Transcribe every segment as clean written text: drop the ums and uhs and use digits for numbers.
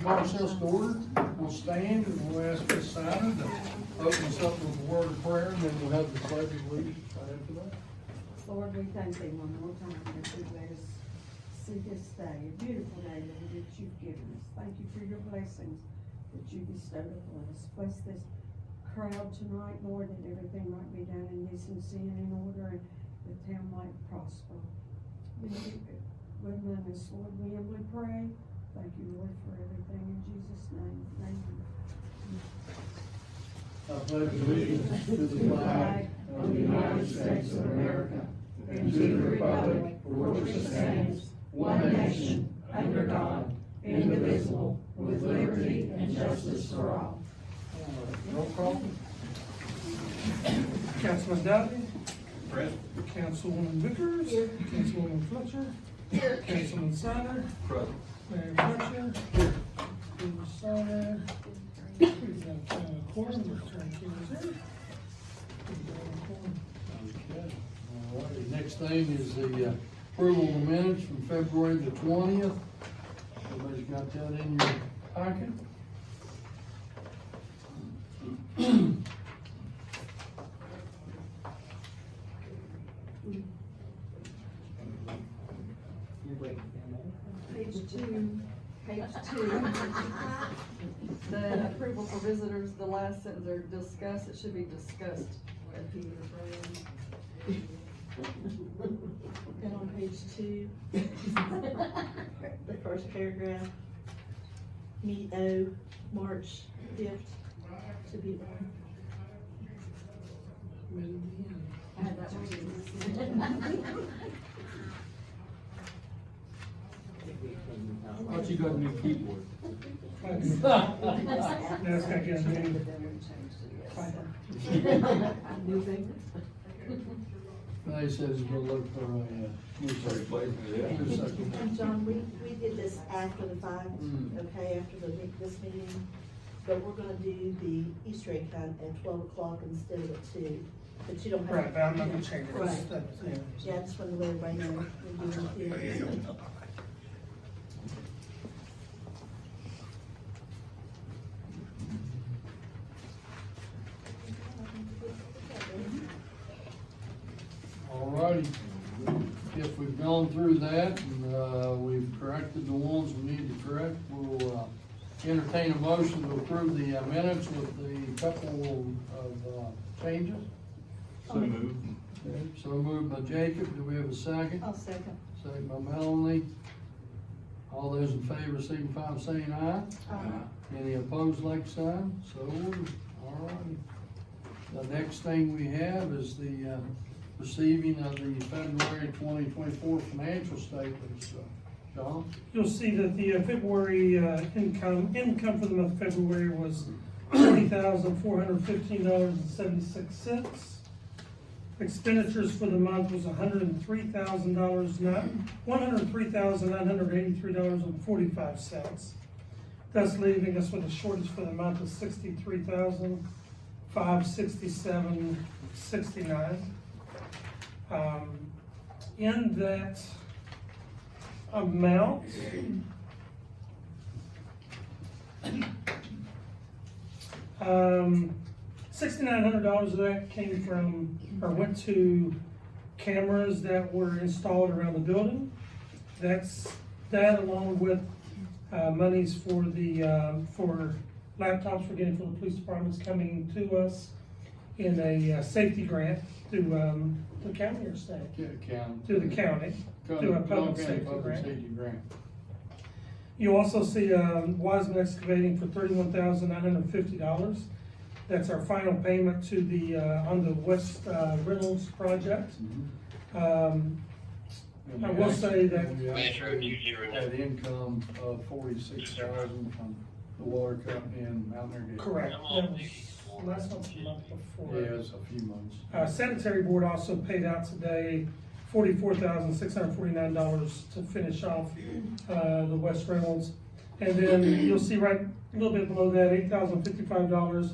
Call ourselves to order. We'll stand and we'll ask Ms. Siner to open us up with a word of prayer, and then we'll have the pledge of allegiance right after that. Lord, we thank thee one more time that you let us see this day, a beautiful day that you've given us. Thank you for your blessings that you bestowed upon us. Bless this crowd tonight, Lord, that everything might be done in decency and in order, and the town might prosper. With among us, Lord, we humbly pray. Thank you, Lord, for everything in Jesus' name. Amen. I pledge allegiance to the flag of the United States of America and to the republic for which it stands, one nation, under God, indivisible, with liberty and justice for all. Roll call. Councilman Dowdy. Present. Councilwoman Vickers. Here. Councilwoman Fletcher. Here. Councilman Siner. Present. Mayor Fletcher. Here. Mayor Siner. We've got a quorum, we're turning to reserve. Okay. All right, next thing is the approval of the minutes from February the 20th. Everybody's got that in your pocket? Page two. The approval for visitors, the last sentence, or discuss, it should be discussed at Peter's Road. And on page 2, the first paragraph, meet O, March 5th, should be one. I had that one. Thought you got a new keyboard. That's got good name. New thing. They says he's gonna look for a new secretary. New secretary. And John, we did this after the fact, okay, after this meeting, but we're gonna do the Easter egg hunt at 12 o'clock instead of at 2, but you don't have. Right, but I'm not gonna change it. Right. Yeah. Yeah, I just wanted to let everybody know we're doing it. All righty. If we've gone through that and we've corrected the ones we need to correct, we'll entertain a motion to approve the minutes with the couple of changes. So moved. Okay, so moved by Jacob. Do we have a second? I'll second. Second by Melanie. All those in favor signify by saying aye. Any opposed, like sign? So ordered. All righty. The next thing we have is the receiving of the February 2024 financial statements. John? You'll see that the February income for the month of February was $40,415.76. Expenditures for the month was $103,983.45. Thus leaving us with a shortage for the month of $63,567.69. In that amount, $6,900 of that came from, or went to cameras that were installed around the building. That's that, along with monies for the for laptops we're getting from the police departments coming to us in a safety grant through the county or state? Through the county, through a public safety grant. You also see Wiseman Excavating for $31,950. That's our final payment to the on the West Reynolds project. I will say that we had income of $46,000 from the water company in Mount Airy. correct. That was last month, the month before. Yeah, it's a few months. Sanitary board also paid out today $44,649 to finish off the West Reynolds. And then you'll see right a little bit below that, $8,055.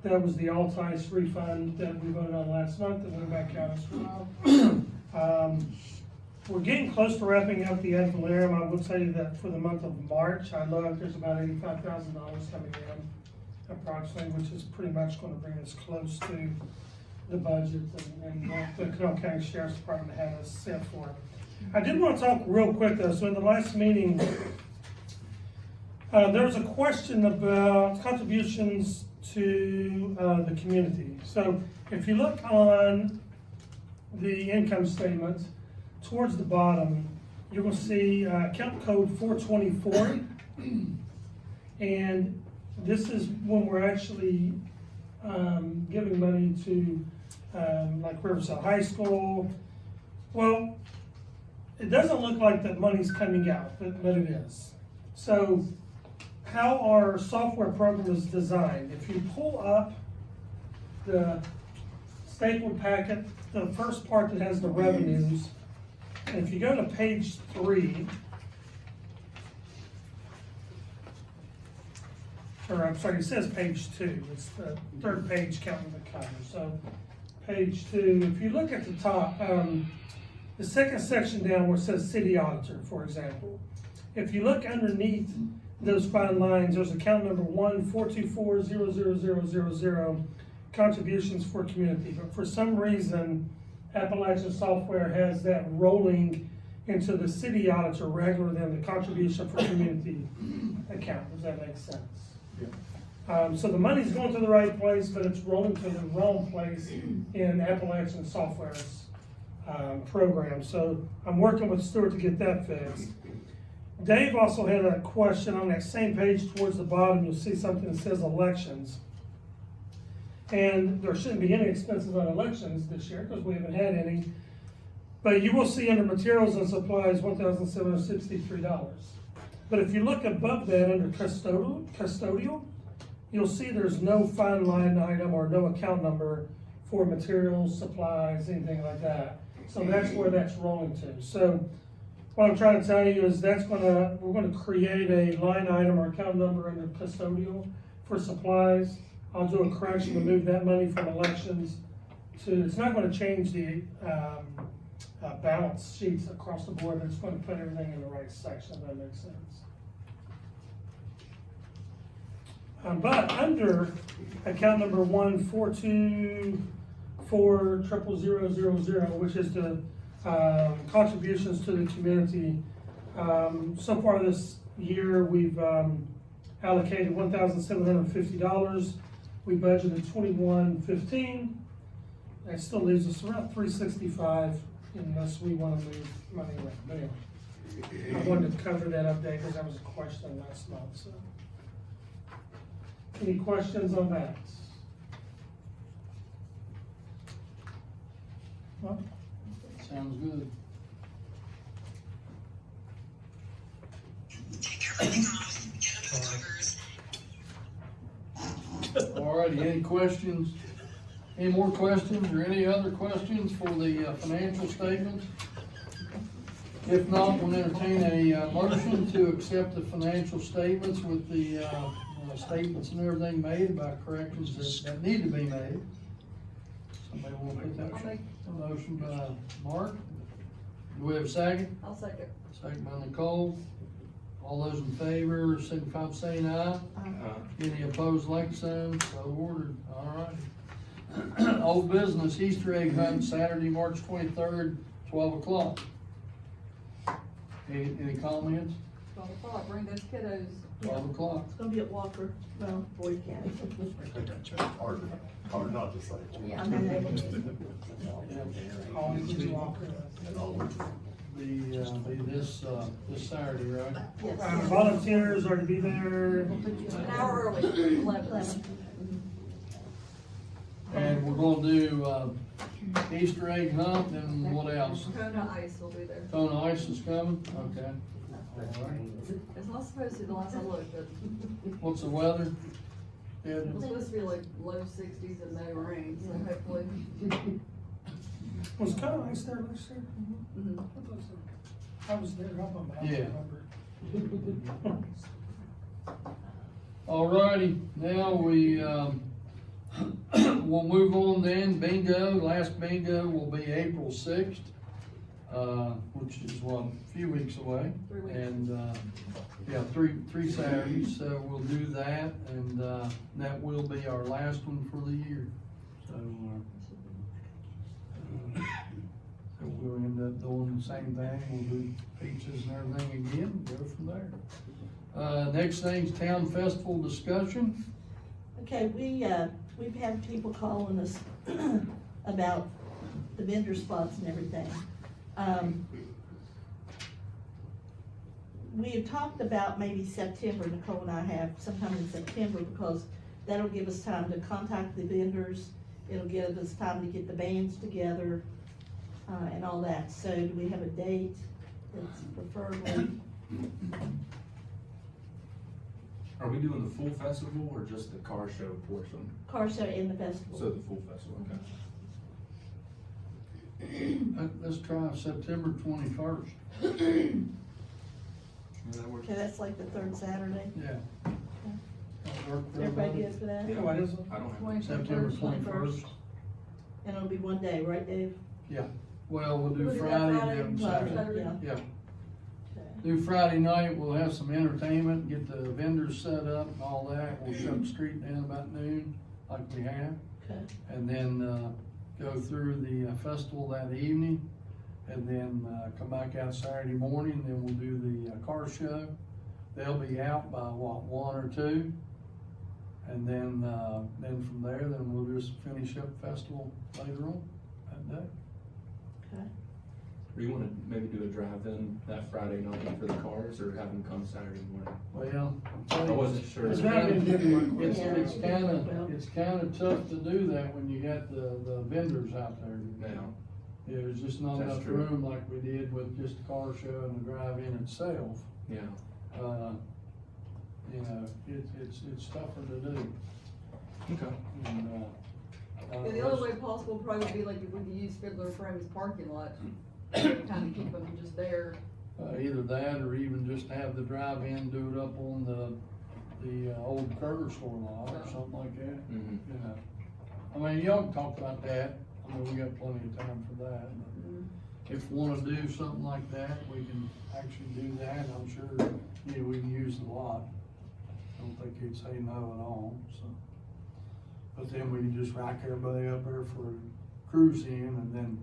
That was the Altice refund that we voted on last month that went back out as well. we're getting close to wrapping up the ad valorem. I will tell you that for the month of March, I know that there's about $85,000 coming in approximately, which is pretty much gonna bring us close to the budget and what the Canal County Sheriff's Department had us set for. I did want to talk real quick though, so in the last meeting, there was a question about contributions to the community. So if you look on the income statement, towards the bottom, you're gonna see account code 424. And this is when we're actually giving money to like Riverside High School. Well, it doesn't look like that money's coming out, but it is. So how our software program is designed, if you pull up the stapled packet, the first part that has the revenues, and if you go to page 3, or I'm sorry, it says page 2, it's the third page counting the cover. So page 2, if you look at the top, the second section down where it says city auditor, for example, if you look underneath those 5 lines, there's account number 1-424-00000, contributions for community. But for some reason, Appalachian Software has that rolling into the city auditor rather than the contribution for community account, if that makes sense. Yeah. So the money's going to the right place, but it's rolling to the wrong place in Appalachian Software's program. So I'm working with Stuart to get that fixed. Dave also had a question on that same page towards the bottom. You'll see something that says elections. And there shouldn't be any expenses on elections this year because we haven't had any. But you will see under materials and supplies, $1,763. But if you look above that under custodial, you'll see there's no fine line item or no account number for materials, supplies, anything like that. So that's where that's rolling to. So what I'm trying to tell you is we're gonna create a line item or account number under custodial for supplies. I'll do a correction to move that money from elections to, it's not gonna change the balance sheets across the board, but it's gonna put everything in the right section, if that makes sense. But under account number 1-424-00000, which is the contributions to the community, so far this year we've allocated $1,750. We budgeted $21.15. That still leaves us around $365 unless we want to move money around. But anyway, I wanted to cover that update because that was a question last month. So, any questions on that? Well, Sounds good. Alrighty, any questions? Any more questions or any other questions for the financial statements? If not, we'll entertain a motion to accept the financial statements with the statements and everything made about corrections that need to be made. Somebody want to put that motion by Mark? Do we have a second? I'll second. Second by Nicole. All those in favor, signify by saying aye. Any opposed, like sign, so ordered. All right. Old business, Easter egg hunt, Saturday, March 23rd, 12 o'clock. Any comments? 12 o'clock, bring those kiddos. 12 o'clock. It's gonna be at Walker, well, Boyd County. Hard not to say. Yeah, I'm not able to. always do Walker. Be this Saturday, right? Yes. Volunteers are to be there. An hour early, 11. And we're gonna do, Easter egg hunt and what else? Kona Ice will be there. Kona Ice is coming? Okay. All right. It's not supposed to, the last I looked, but What's the weather? it's Ed? supposed to be like low 60s and no rain, so hopefully. Was kind of nice there last year. Mhm. I was there, I'm on my Yeah. number. Alrighty, now we, we'll move on then. Bingo, last bingo will be April 6th. which is what, a few weeks away. 3 weeks. And, yeah, three Saturdays, so we'll do that, and, that will be our last one for the year. So, so we'll end up doing the same thing, we'll do pizzas and everything again, and go from there. Next thing's town festival discussion. Okay, we've had people calling us about the vendor spots and everything. We have talked about maybe September, Nicole and I have, sometime in September, because that'll give us time to contact the vendors. It'll give us time to get the bands together, and all that. So do we have a date that's preferable? Are we doing the full festival or just the car show portion? Car show and the festival. So the full festival, okay. Let's try September 21st. Yeah, that works. Okay, that's like the third Saturday. Yeah. That'll work for Everybody good for that? Yeah, what is it? I don't have. 21st. September 21st. And it'll be one day, right, Dave? Well, we'll do We'll do that Friday Friday, and then Friday, Saturday. yeah. Yeah, Okay. do Friday night, we'll have some entertainment, get the vendors set up and all that. We'll shut the street down about noon, like we have. Okay. And then, go through the festival that evening. And then, come back out Saturday morning, then we'll do the car show. They'll be out by what, 1 or 2? And then from there, then we'll just finish up festival later on that day. Okay. Or you wanna maybe do a drive-in that Friday night for the cars, or have them come Saturday morning? Well, I wasn't sure. It's Drive-in didn't work well. It's Yeah. it's kinda tough to do that when you got the vendors out there. Now, Yeah, there's just not That's enough true. room like we did with just the car show and the drive-in itself. yeah, You know, it's tougher to do. okay. And, Yeah, the only way possible probably would be like if we could use Fiddler Frame's parking lot, kind of keep them just there. Either that or even just have the drive-in do it up on the old Kroger store lot or something like that, Mm-hmm. you know. I mean, y'all can talk about that, I mean, we got plenty of time for that. but If we wanna do something like that, we can actually do that, I'm sure, you know, we can use the lot. I don't think he'd say no at all, so. But then we can just rack everybody up there for a cruise in and then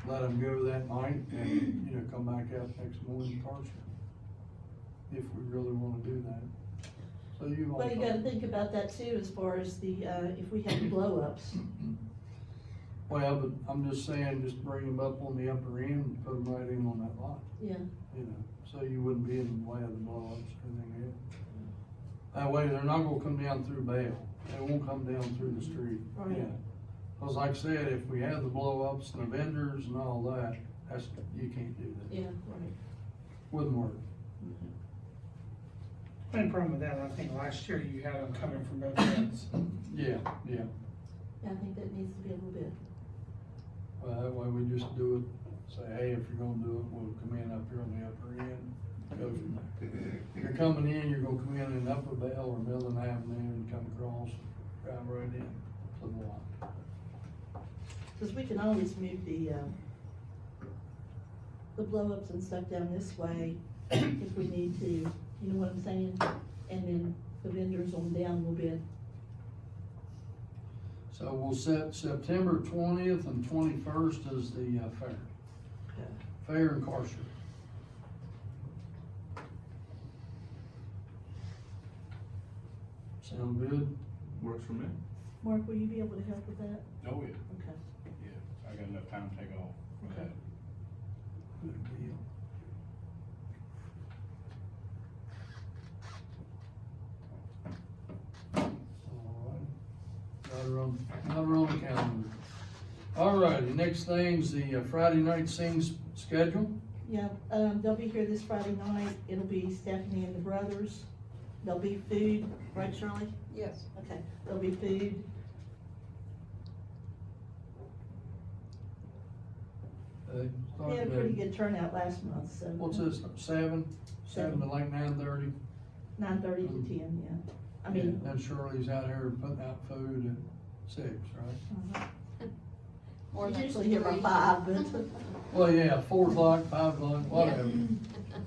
let them go that night and, you know, come back out next morning car show. If we really wanna do that. So you all. Well, you gotta think about that too, as far as the, if we have blow-ups. Well, but I'm just saying, just bring them up on the upper end and put them right in on that lot, Yeah. you know, so you wouldn't be in the way of the blow-ups or anything else. That way, they're not gonna come down through Belle, they won't come down through the street, Right. yeah. Cause like I said, if we have the blow-ups and the vendors and all that, you can't do that, Yeah, right. wouldn't work. Main problem with that, I think last year you had them coming from both ends. Yeah, yeah, Yeah, I think that needs to be a little bit. well, that way we just do it, say, hey, if you're gonna do it, we'll come in up here on the upper end, go from there. If you're coming in, you're gonna come in Upper Belle or Millen Avenue and come across, drive right in to the lot. Cause we can always move the blow-ups and stuff down this way if we need to, you know what I'm saying? And then the vendors on down a little bit. So we'll set September 20th and 21st as the fair. Okay. Fair and car show. Sound good? Works for me. Mark, will you be able to help with that? Oh, yeah, Okay. yeah, I got enough time to take off for that. Good deal. Got her on the calendar. All righty, next thing's the Friday night sings schedule. Yeah, they'll be here this Friday night. It'll be Stephanie and the brothers. There'll be food, right, Shirley? Yes. Okay, there'll be food. We had a pretty good turnout last month, so. What's this, 7 to like 9:30? 9:30 to 10, yeah. I mean, And Shirley's out here putting out food at 6, right? Or the Usually here by 3. 5, but. Well, yeah, 4 o'clock, 5 o'clock, whatever.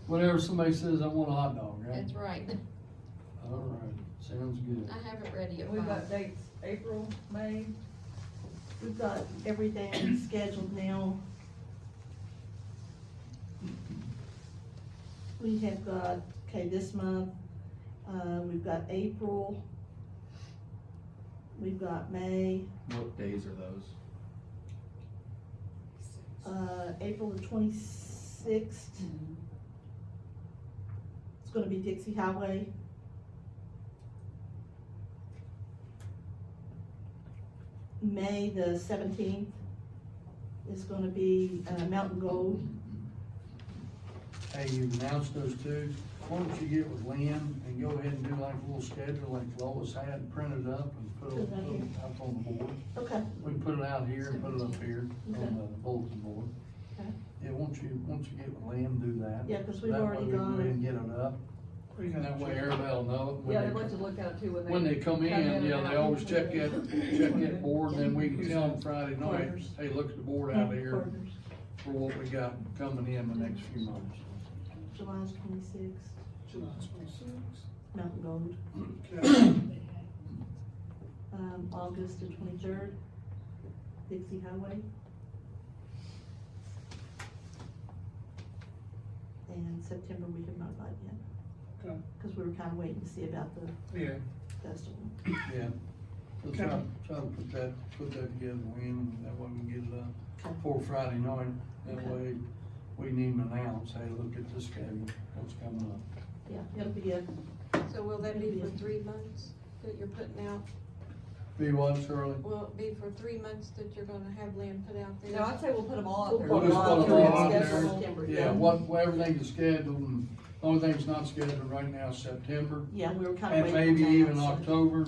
Whenever somebody says, I want a hot dog, right? That's right. All right, sounds good. I have it ready at We've 5. got dates, April, May. We've got everything scheduled now. We have got, okay, this month, we've got April, we've got May, What days are those? April the 26th. It's gonna be Dixie Highway. May the 17th is gonna be, Mountain Gold. Hey, you announced those two. Why don't you get with Lynn and go ahead and do like a little schedule like Lois had printed up and put it up on the board. Okay. We can put it out here and put it up here Okay. on the bulletin board. Okay. Yeah, once you get with Lynn, do that. Yeah, 'cause we've That way already we can got go ahead it. and get it up. We got That way everybody will know it. Yeah, they let you look at it too When they come in, and yeah, they out. always check that board, and then we can tell them Friday night, Quarters. hey, look at the board out here Quarters. for what we got coming in the next few months. July's 26th, July 26th. Mountain Gold. Okay. August the 23rd, Dixie Highway. And September we have not got yet, Okay. cause we were kinda waiting to see about the Yeah, festival. Yeah, so try to put that together, Wayne, and that way we can get it up Okay. before Friday night. That Okay. way we can even announce, hey, look at the schedule, what's coming up. Yeah, it'll be good. So will that be for 3 months that you're putting out? Be what, Shirley? Will it be for 3 months that you're gonna have Lynn put out there? No, I'd say we'll put them all out there. We'll just put them all out there. September, Yeah, what everything is scheduled, and the only thing that's not scheduled right now is September. Yeah, we were kinda And waiting. maybe on that, even so October,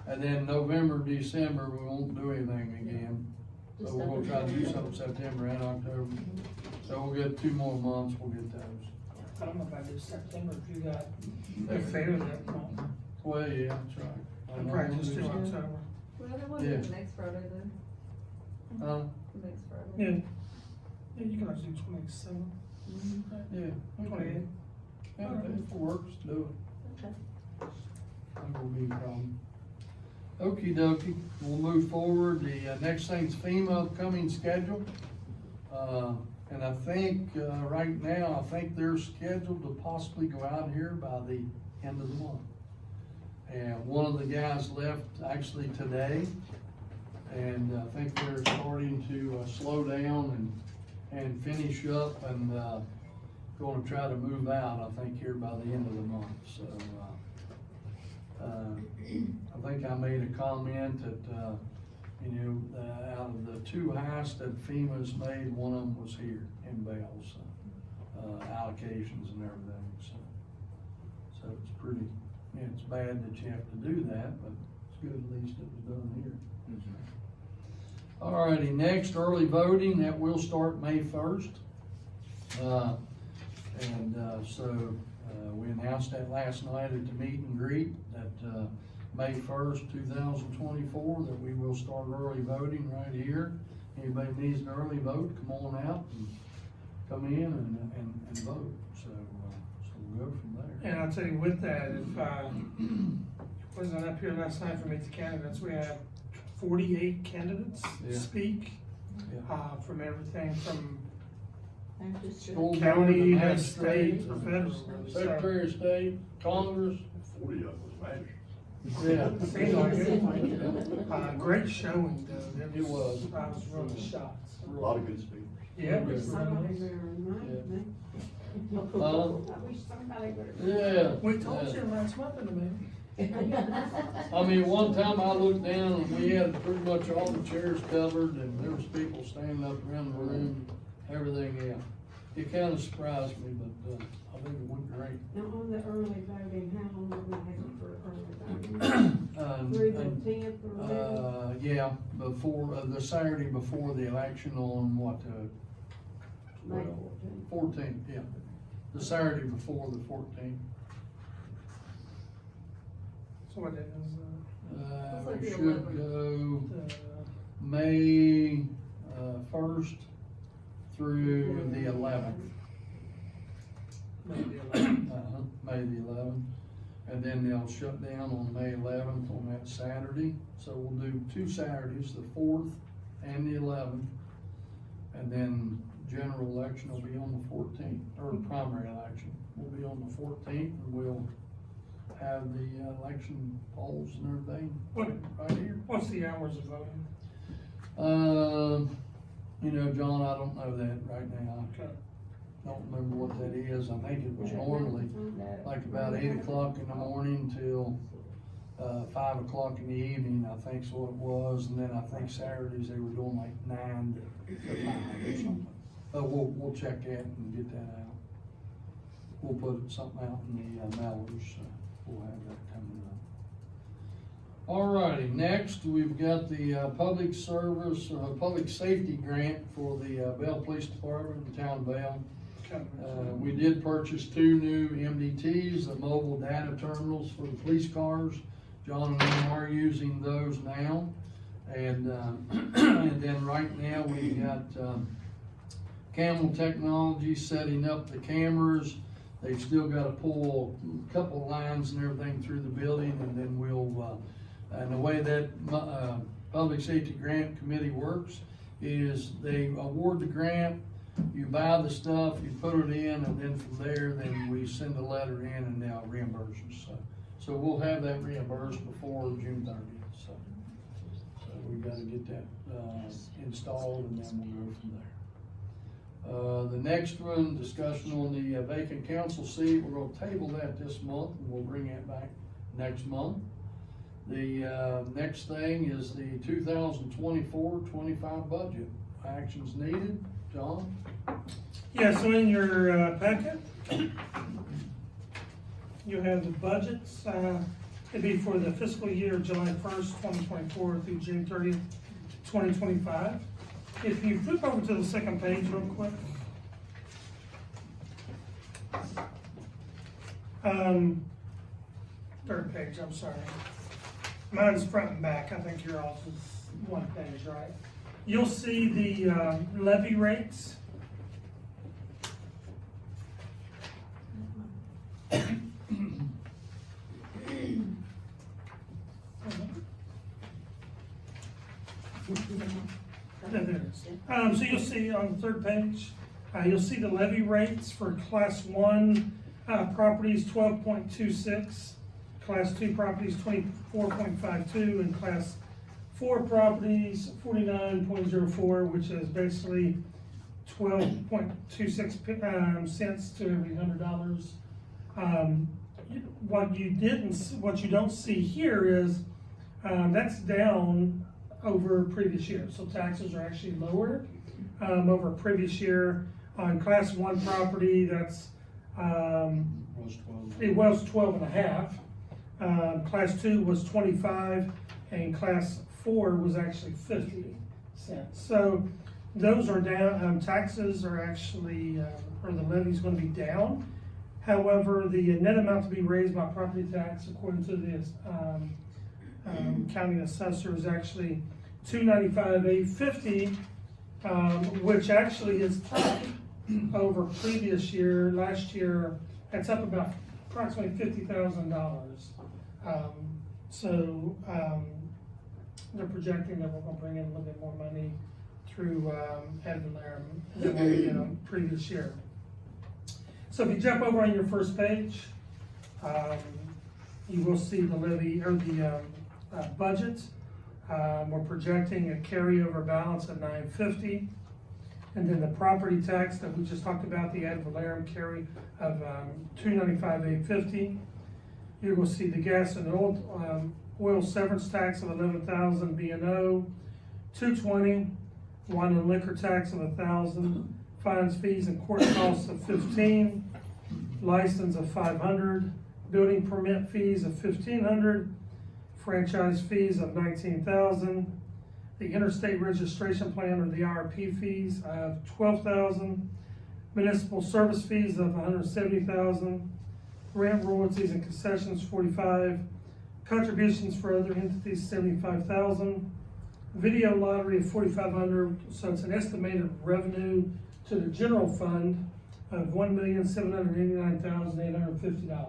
and then November, December, we won't do anything again. just So we're gonna try to do under- something September and October. So we'll get 2 more months, we'll get those. I don't know if I do September, if you got, if they do that month. Well, yeah, that's right. I'd probably just do October. Well, they want Yeah. it the next Friday then, Huh? the next Friday. Yeah, yeah, you can always do 27, Yeah. 28. Yeah, if it works, do it. Okay. That will be a problem. Okey dokey, we'll move forward. The next thing's FEMA upcoming schedule. And I think, right now, I think they're scheduled to possibly go out here by the end of the month. And one of the guys left actually today, and I think they're starting to slow down and finish up and gonna try to move out, I think, here by the end of the month, so. I think I made a comment that, out of the 2 highest that FEMA's made, one of them was here in Belle's, allocations and everything, so it's pretty, it's bad that you have to do that, but it's good at least it was done here. Alrighty, next, early voting, that will start May 1st. We announced that last night at the meet and greet, that, May 1st, 2024, that we will start early voting right here. Anybody needs an early vote, come on out and come in and vote, so we'll go from there. And I'll tell you with that, if, wasn't up here last night for Meet the Candidates, we had 48 candidates Yeah. speak, Yeah. from everything from And just- School board, county, the to state, magistrate, to federal. Secretary of State, Congress, 40 of them was magic. yeah. Seemed like it. Great showing though. It was. I was really shocked. A lot of good speakers. Yeah, it was Somebody really. better remind me. Huh? I wish somebody would. Yeah. We told you last month in the meeting. I mean, one time I looked down and we had pretty much all the chairs covered and there was people standing up around the room, everything else. It kinda surprised me, but, I think it went great. Now, on the early voting, how long are we having for early voting? Through the 10th or 11th? Yeah, before, the Saturday before the election on what, May 14th. 14th, yeah. The Saturday before the 14th. So what that is, Looks like We the should 11th. go the May, 1st through the 11th. Maybe 11. May the 11th. And then they'll shut down on May 11th on that Saturday. So we'll do 2 Saturdays, the 4th and the 11th. And then general election will be on the 14th, or primary election will be on the 14th, and we'll have the election polls and everything What- right here. What's the hours of voting? You know, John, I don't know that right now. Okay. Don't remember what that is. I think it was normally like about 8 o'clock in the morning till 5 o'clock in the evening, I think's what it was. And then I think Saturdays they were doing like 9 to 5 or something. But we'll check that and get that out. We'll put something out in the mailers. We'll have that coming up. Alrighty, next we've got the public safety grant for the Belle Police Department in the town of Belle. We did purchase 2 new MDTs, the mobile data terminals for the police cars. John and I are using those now. And, and then right now we've got Camel Technology setting up the cameras. They've still got to pull a couple lines and everything through the building, and then we'll, and the way that Public Safety Grant Committee works is they award the grant, you buy the stuff, you put it in, and then from there, then we send a letter in and they'll reimburse us. So we'll have that reimbursed before June 30th, so we gotta get that, installed, and then we'll go from there. The next one, discussion on the vacant council seat, we're gonna table that this month, and we'll bring that back next month. The, next thing is the 2024-25 budget. Actions needed, John? Yeah, so in your packet, you have the budgets, it'd be for the fiscal year July 1st, 2024 through June 30th, 2025. If you flip over to the second page real quick. Third page, I'm sorry. Mine's front and back, I think yours is one page, right? You'll see the levy rates. There it is. So you'll see on the third page, you'll see the levy rates for class 1 properties, 12.26, class 2 properties, 24.52, and class 4 properties, 49.04, which is basically 12.26 cents to every $100. What you don't see here is that's down over previous year. So taxes are actually lower over previous year. On class 1 property, that's it was 12.5. Class 2 was 25, and class 4 was actually 50 cents. So those are down. Taxes are actually, or the levy's going to be down. However, the net amount to be raised by property tax, according to the county assessor, is actually $295,850, which actually is up over previous year. Last year, that's up about approximately $50,000. They're projecting that we're going to bring in a little bit more money through ad valorem than what we did on previous year. So if you jump over on your first page, you will see the levy or the budget. We're projecting a carryover balance of $950, and then the property tax that we just talked about, the ad valorem carry of $295,850. You will see the gas and oil severance tax of $11,000, B&O $220, wine and liquor tax of $1,000, fines, fees, and court costs of $15, license of $500, building permit fees of $1,500, franchise fees of $19,000, the interstate registration plan or the IRP fees of $12,000, municipal service fees of $170,000, rent, royalties, and concessions $45,000, contributions for other entities $75,000, Video lottery of $4,500, so it's an estimated revenue to the general fund of $1,789,850.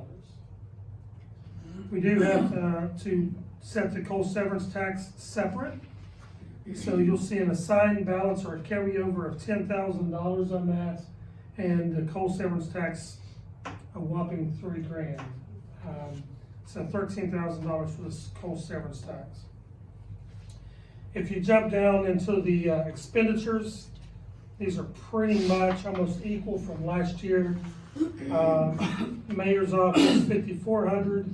We do have to set the coal severance tax separate. So you'll see an assigned balance or a carryover of $10,000 on that, and the coal severance tax, a whopping $3,000. So $13,000 for this coal severance tax. If you jump down into the expenditures, these are pretty much almost equal from last year. Mayor's office, $5,400,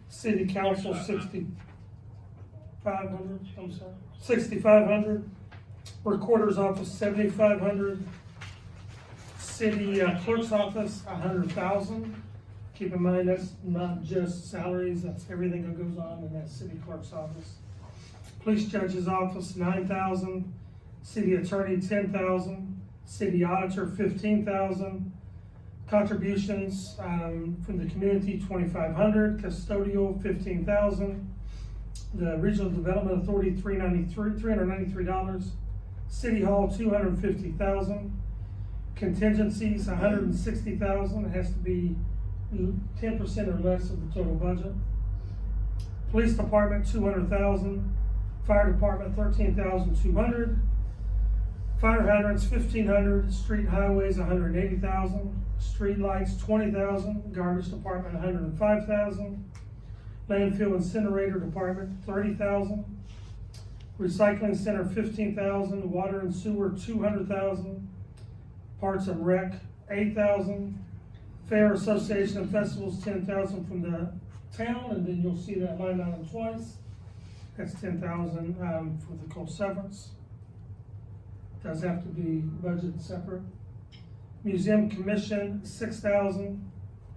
city council, $6,500, recorder's office, $7,500, city clerk's office, $100,000. Keep in mind, that's not just salaries, that's everything that goes on in that city clerk's office. Police judge's office, $9,000, city attorney, $10,000, city auditor, $15,000, contributions from the community, $2,500, custodial, $15,000, the regional development authority, $393, city hall, $250,000, contingencies, $160,000, it has to be 10% or less of the total budget. Police department, $200,000, fire department, $13,200, fire hydrants, $1,500, street highways, $180,000, street lights, $20,000, garbage department, $105,000, landfill incinerator department, $30,000, recycling center, $15,000, water and sewer, $200,000, parks and rec, $8,000, fair association and festivals, $10,000 from the town, and then you'll see that line item twice. That's $10,000 for the coal severance. Does have to be budgeted separate. Museum commission, $6,000,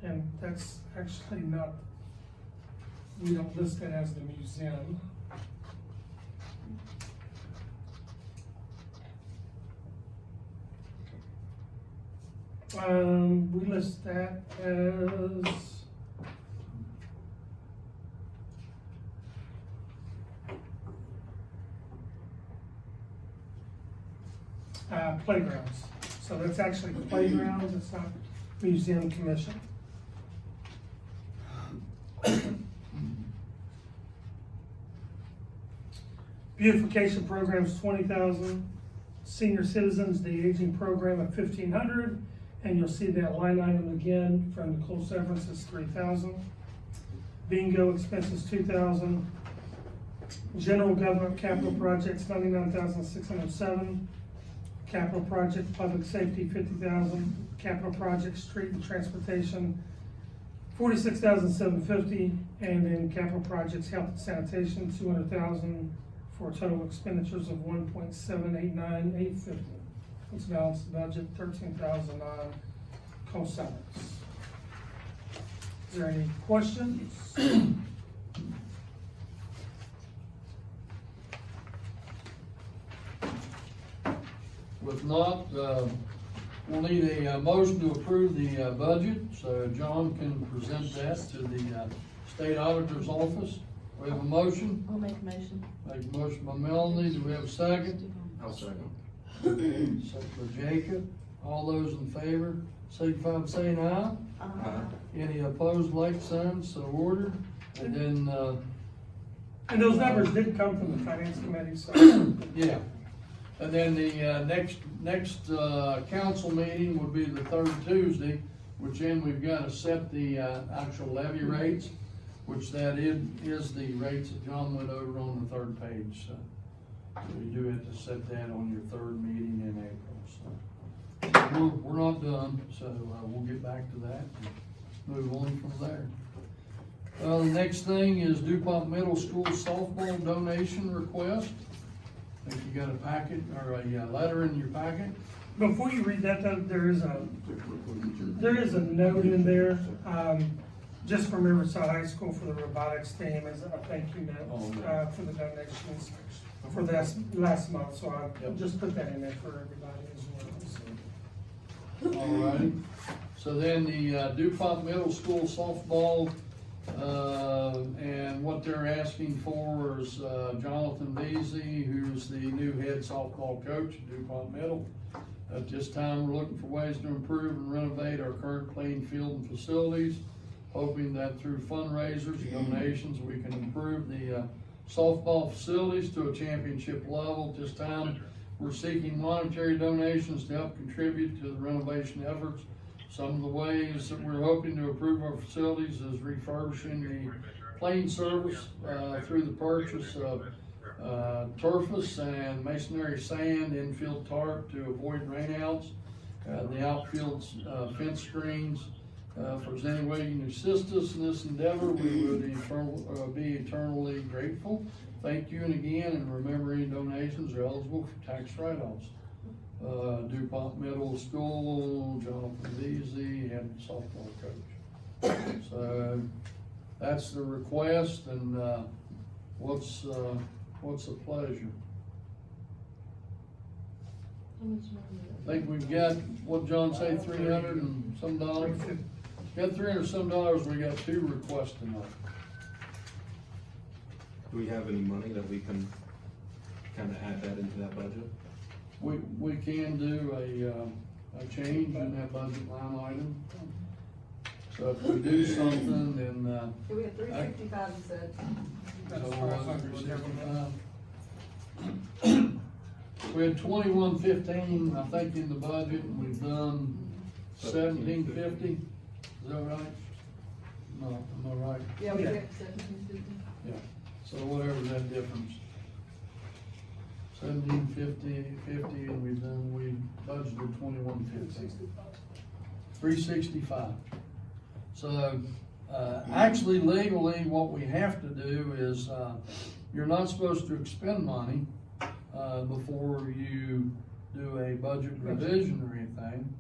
and that's actually not, we don't list it as the museum. We list that as playgrounds. So that's actually playgrounds, it's not museum commission. Beautification programs, $20,000. Senior citizens, the aging program of $1,500. And you'll see that line item again from the coal severance is $3,000. Bingo expenses, $2,000. General government capital projects, $99,607. Capital project, public safety, $50,000. Capital project, street and transportation, $46,750. And then capital projects, health and sanitation, $200,000 for total expenditures of $1,789,850. Let's balance the budget, $13,000 on coal severance. Is there any questions? If not, we'll need a motion to approve the budget, so John can present that to the state auditor's office. We have a motion. I'll make a motion. Make a motion by Melanie. Do we have a second? I'll second. Second by Jacob. All those in favor, signify by saying aye. Any opposed, like sign, so ordered. And then, And those numbers did come from the finance committee, so. yeah. And then the next council meeting would be the third Tuesday, which then we've got to set the actual levy rates, which that is the rates that John went over on the third page. So you do have to set that on your third meeting in April. So we're not done, so we'll get back to that and move on from there. The next thing is DuPont Middle School softball donation request. I think you got a packet or a letter in your packet. Before you read that, though, there is a note in there, just from Riverside High School for the robotics team as a thank you note, for the donations for that last month, so I just put that in there for everybody as well. All righty. So then the DuPont Middle School softball And what they're asking for is, Jonathan Veazey, who's the new head softball coach at DuPont Middle. At this time, we're looking for ways to improve and renovate our current playing field and facilities, hoping that through fundraisers and donations, we can improve the softball facilities to a championship level. At this time, we're seeking monetary donations to help contribute to the renovation efforts. Some of the ways that we're hoping to improve our facilities is refurbishing the playing surface through the purchase of turfus and masonry sand, infield tarp to avoid rainouts, the outfield fence screens. If there's any way you can assist us in this endeavor, we would be eternally grateful. Thank you, and again, and remember, any donations are eligible for tax write-offs. DuPont Middle School, Jonathan Veazey, head softball coach. So that's the request, and what's a pleasure? I think we've got, what John say, $300 and some dollars? Got $300 some dollars, we got 2 requests tonight. Do we have any money that we can kinda add that into that budget? We can do a change in that budget line item. So if we do something, then, So we had 365, you said. we had 2115, I think, in the budget, and we've done 1750. Is that right? No, am I right? Yeah, we Yeah. had 1750. Yeah, so whatever that difference. 1750, and we budgeted 2115. 365. So, actually legally, what we have to do is, you're not supposed to expend money, before you do a budget revision or anything.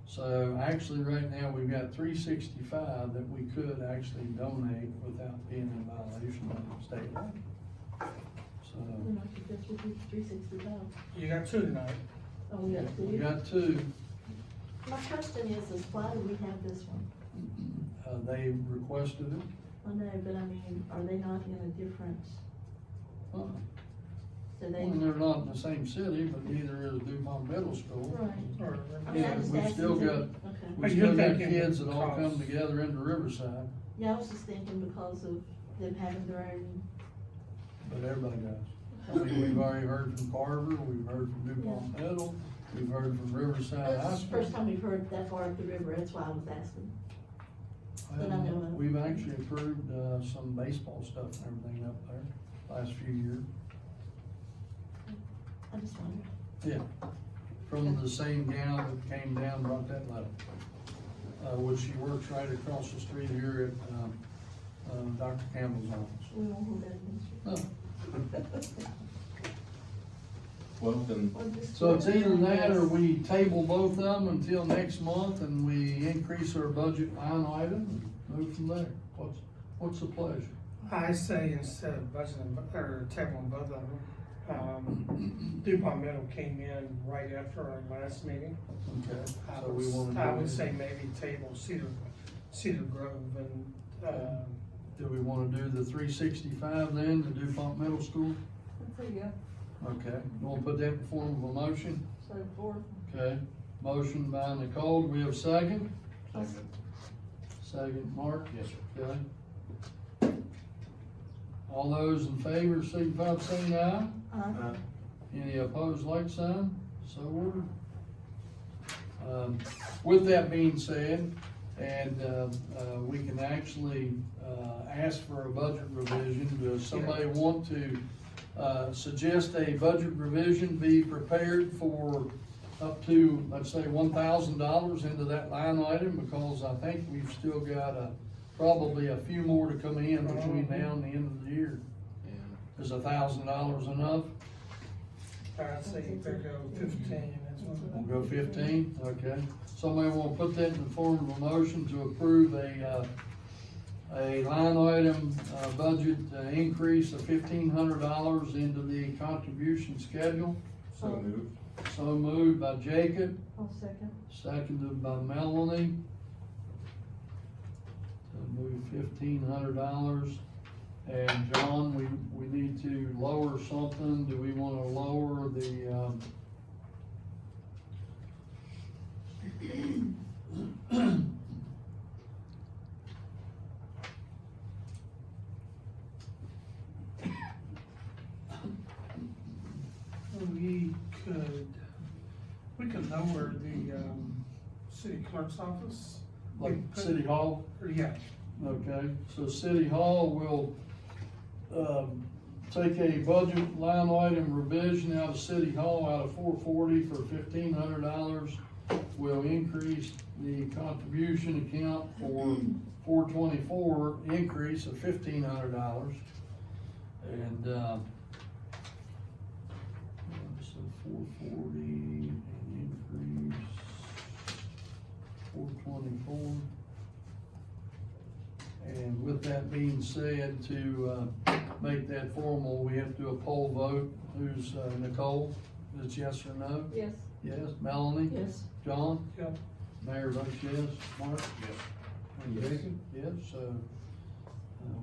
So actually, right now, we've got 365 that we could actually donate without being in violation of state law. So, Then I think that's what we, 365. You got 2 tonight. Oh, we got 2. we got 2, My question is why do we have this one? they requested it. I know, but I mean, are they not in a different, Well, so they? they're not in the same city, but neither is DuPont Middle School. Right. Or- I mean, I Yeah, just we've asked still them got, to- Okay. we But still you're got thinking kids that all come costs. together into Riverside, Yeah, I was just thinking because of them having their own, but everybody does. I mean, we've already heard from Carver, we've heard from DuPont Middle, we've heard from Riverside High that's the School. first time we've heard that far up the river, that's why I was asking. that I know of. We've actually approved, some baseball stuff and everything up there last few years. I just wondered. Yeah, from the same gal that came down and brought that letter. Which she works right across the street here at, Dr. Campbell's office. We won't hold that against you. No. Well, then, Well, just- So it's either that or we table both of them until next month and we increase our budget line item and move from there. What's the pleasure? I say instead of budgeting, or tabling both of them, DuPont Middle came in right after our last meeting. Okay, I so we wanna. I do- would say maybe table Cedar Grove and, Do we wanna do the 365 then, the DuPont Middle School? Let's see, yeah, Okay, you wanna put that in the form of a motion? so 4. Okay, motion by Nicole, do we have a second? Second. Second, Mark? yes, sir. Okay. All those in favor, signify by saying aye. Any opposed, like sign? So ordered. With that being said, and, we can actually, ask for a budget revision. Does somebody want to, suggest a budget revision be prepared for up to, let's say, $1,000 into that line item? Because I think we've still got probably a few more to come in between now and the end of the year. Yeah. Is $1,000 enough? I'd say better go 15, that's what. We'll go 15, okay. Somebody wanna put that in the form of a motion to approve a line item, budget increase of $1,500 into the contribution schedule? So moved. So moved by Jacob, I'll second. seconded by Melanie. So move $1,500. And John, we need to lower something. Do we wanna lower the, we could lower the, city clerk's office. like City Hall? Or, yeah, Okay, so City Hall will, take a budget line item revision out of City Hall out of 440 for $1,500. We'll increase the contribution account for 424, increase of $1,500. And, so 440 and increase 424. And with that being said, to make that formal, we have to do a poll vote. Who's Nicole? Is it yes or no? Yes. Yes. Melanie? Yes. John? Yep. Mayor votes yes. Mark? Yes. And Yes. Jacob? Yes. So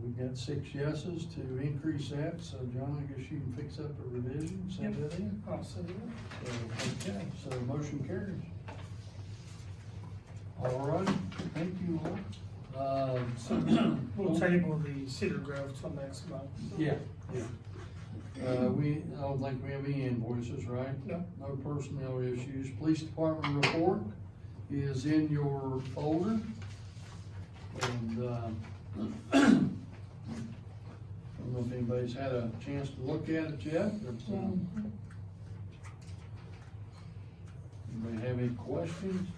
we've got 6 yeses to increase that. So John, I guess you can fix up a revision, send Yep. that in. I'll send it in. So, okay, so motion carries. All right, thank you all. So we'll table the Cedar Grove till next month. Yeah, yeah. I don't think we have any invoices, right? No. No personnel issues. Police Department report is in your folder. And, I don't know if anybody's had a chance to look at it yet, but, anybody have any questions?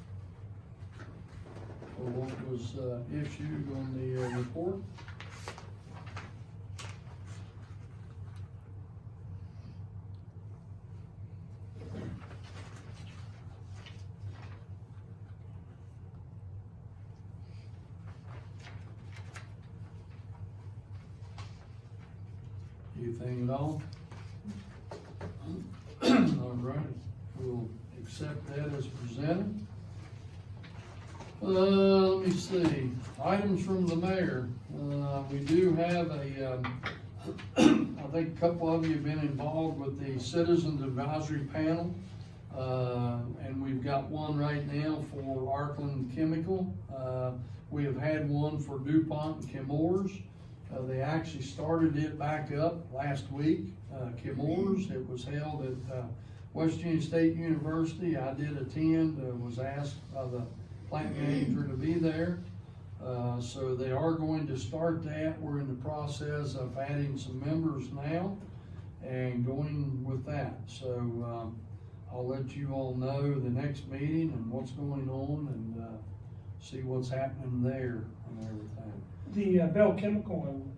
Or what was, issued on the, report? Anything at all? All right, we'll accept that as presented. Let me see, items from the mayor. We do have a, I think a couple of you have been involved with the Citizens Advisory Panel. And we've got one right now for Arkland Chemical. We have had one for DuPont and Chemours. They actually started it back up last week. Chemours, it was held at West Virginia State University. I did attend, was asked by the plant manager to be there. So they are going to start that. We're in the process of adding some members now and going with that. So I'll let you all know the next meeting and what's going on and see what's happening there and everything. The Belle Chemical and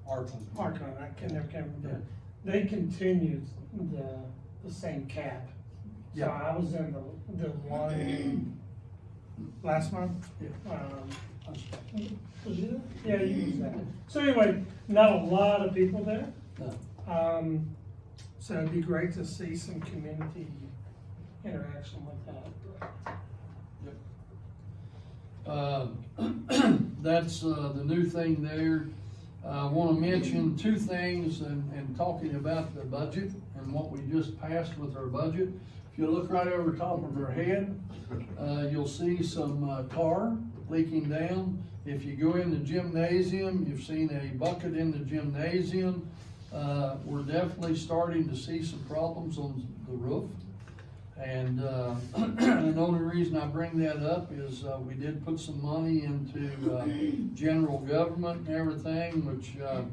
Arkland. Arkland, I can never remember. Yeah. They continued the same cap. So Yeah. I was in the one last month. Yeah. Was you there? Yeah, you was there. So anyway, not a lot of people there. No. So it'd be great to see some community interaction with that. That's the new thing there. I want to mention 2 things and talking about the budget and what we just passed with our budget. If you look right over the top of our head, you'll see some tar leaking down. If you go in the gymnasium, you've seen a bucket in the gymnasium. We're definitely starting to see some problems on the roof. And the only reason I bring that up is we did put some money into general government and everything, which I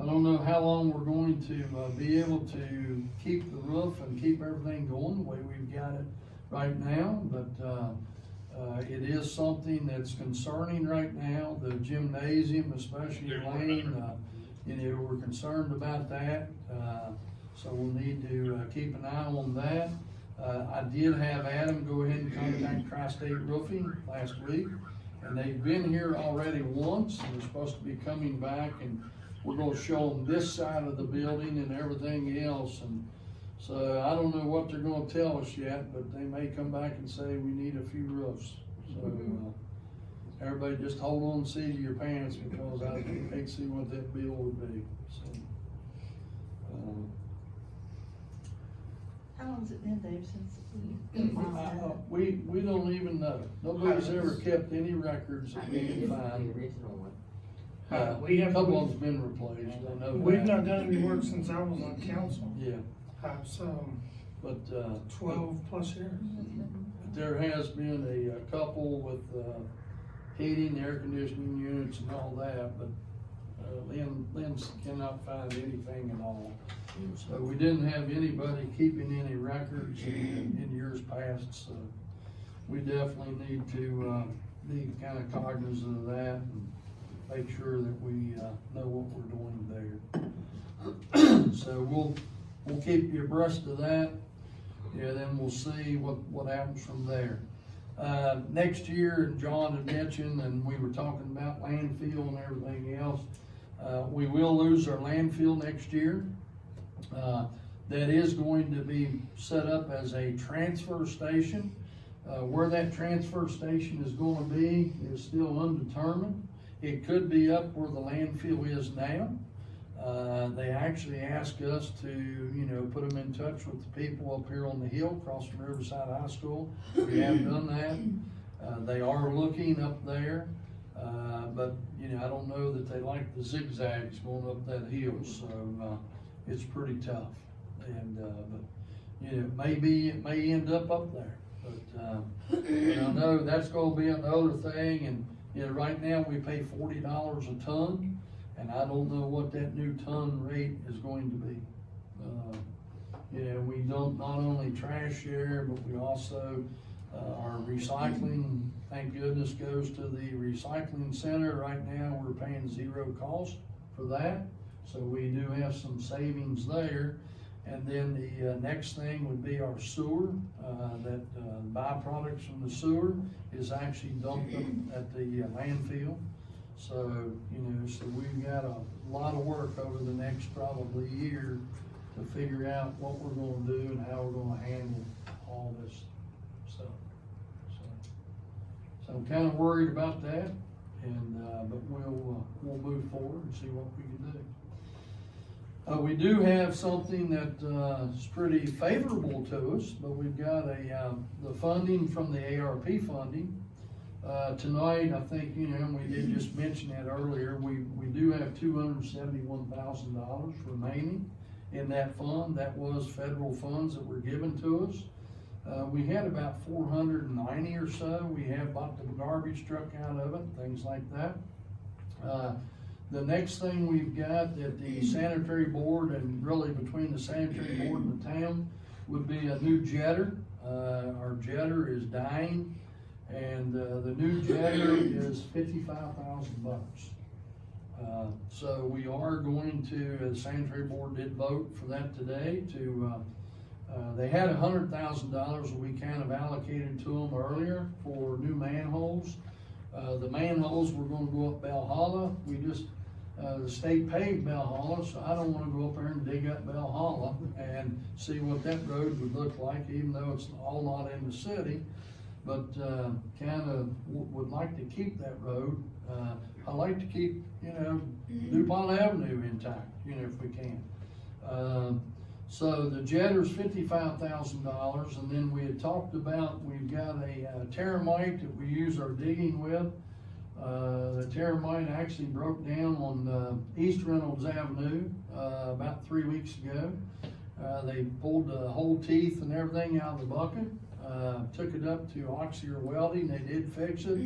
don't know how long we're going to be able to keep the roof and keep everything going the way we've got it right now. But it is something that's concerning right now, the gymnasium, especially Lane. We're concerned about that. So we'll need to keep an eye on that. I did have Adam go ahead and contact Tri-State Roofing last week, and they've been here already once, and they're supposed to be coming back, and we're gonna show them this side of the building and everything else, and so I don't know what they're gonna tell us yet, but they may come back and say we need a few roofs. So, everybody just hold on the seat of your pants, because I hate to see what that bill would be, so. How long's it been, Dave, since We don't even know. Nobody's ever kept any records of being fined. original one. We A have, couple of them's been replaced, I know we've that. not done any work since I was on council. Yeah, So, but, 12 plus years. there has been a couple with, heating, air conditioning units and all that, but, Lynn cannot find anything at all. So we didn't have anybody keeping any records in years past, so we definitely need to, be kind of cognizant of that and make sure that we, know what we're doing there. So we'll keep you abreast of that. Yeah, then we'll see what happens from there. Next year, John had mentioned, and we were talking about landfill and everything else, we will lose our landfill next year. That is going to be set up as a transfer station. Where that transfer station is gonna be is still undetermined. It could be up where the landfill is now. They actually asked us to, put them in touch with the people up here on the hill across from Riverside High School. We have done that. They are looking up there, but, I don't know that they like the zigzags going up that hill, so, it's pretty tough. And, but, it may end up there, but, I know that's gonna be another thing, and, right now we pay $40 a ton. And I don't know what that new ton rate is going to be. We don't, not only trash share, but we also, our recycling, thank goodness, goes to the recycling center. Right now, we're paying zero cost for that. So we do have some savings there. And then the next thing would be our sewer, that byproducts from the sewer is actually dumped at the landfill. So, so we've got a lot of work over the next probably year to figure out what we're gonna do and how we're gonna handle all this stuff. So I'm kinda worried about that, and, but we'll move forward and see what we can do. We do have something that, is pretty favorable to us, but we've got the funding from the ARP funding. Tonight, I think, we did just mention that earlier, we do have $271,000 remaining in that fund. That was federal funds that were given to us. We had about 490 or so. We have bought the garbage truck out of it, things like that. The next thing we've got at the sanitary board, and really between the sanitary board and the town, would be a new jetter. Our jetter is dying. And, the new jetter is $55,000. So we are going to, the sanitary board did vote for that today they had $100,000 that we kind of allocated to them earlier for new manholes. The manholes were gonna go up Belle Hollow. We just, the state paved Belle Hollow, so I don't wanna go up there and dig up Belle Hollow and see what that road would look like, even though it's all not in the city. But, kinda would like to keep that road. I like to keep, DuPont Avenue intact, if we can. So the jetter's $55,000, and then we had talked about, we've got a terramite that we use our digging with. The terramite actually broke down on East Reynolds Avenue about 3 weeks ago. They pulled the whole teeth and everything out of the bucket. Took it up to Oxy or Welding. They did fix it.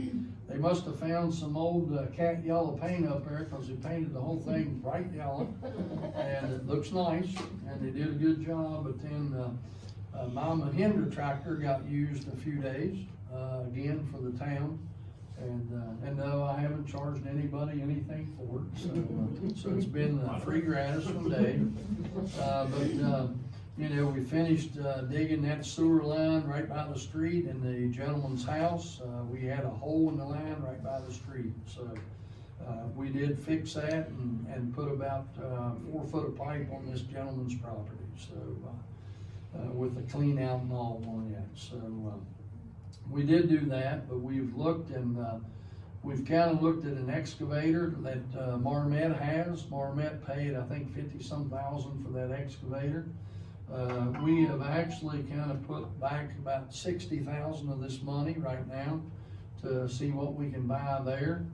They must have found some old cat yellow paint up there, because they painted the whole thing bright yellow, and it looks nice, and they did a good job. But then my Mahindra tractor got used a few days again for the town, and no, I haven't charged anybody anything for it. So it's been free gratis from Dave. But we finished digging that sewer line right by the street in the gentleman's house. We had a hole in the line right by the street. So we did fix that and put about 4 foot of pipe on this gentleman's property. So with the clean out and all on it. So we did do that, but we've looked and We've kinda looked at an excavator that, Marmet has. Marmet paid, I think, 50-some thousand for that excavator. We have actually kinda put back about 60,000 of this money right now to see what we can buy there.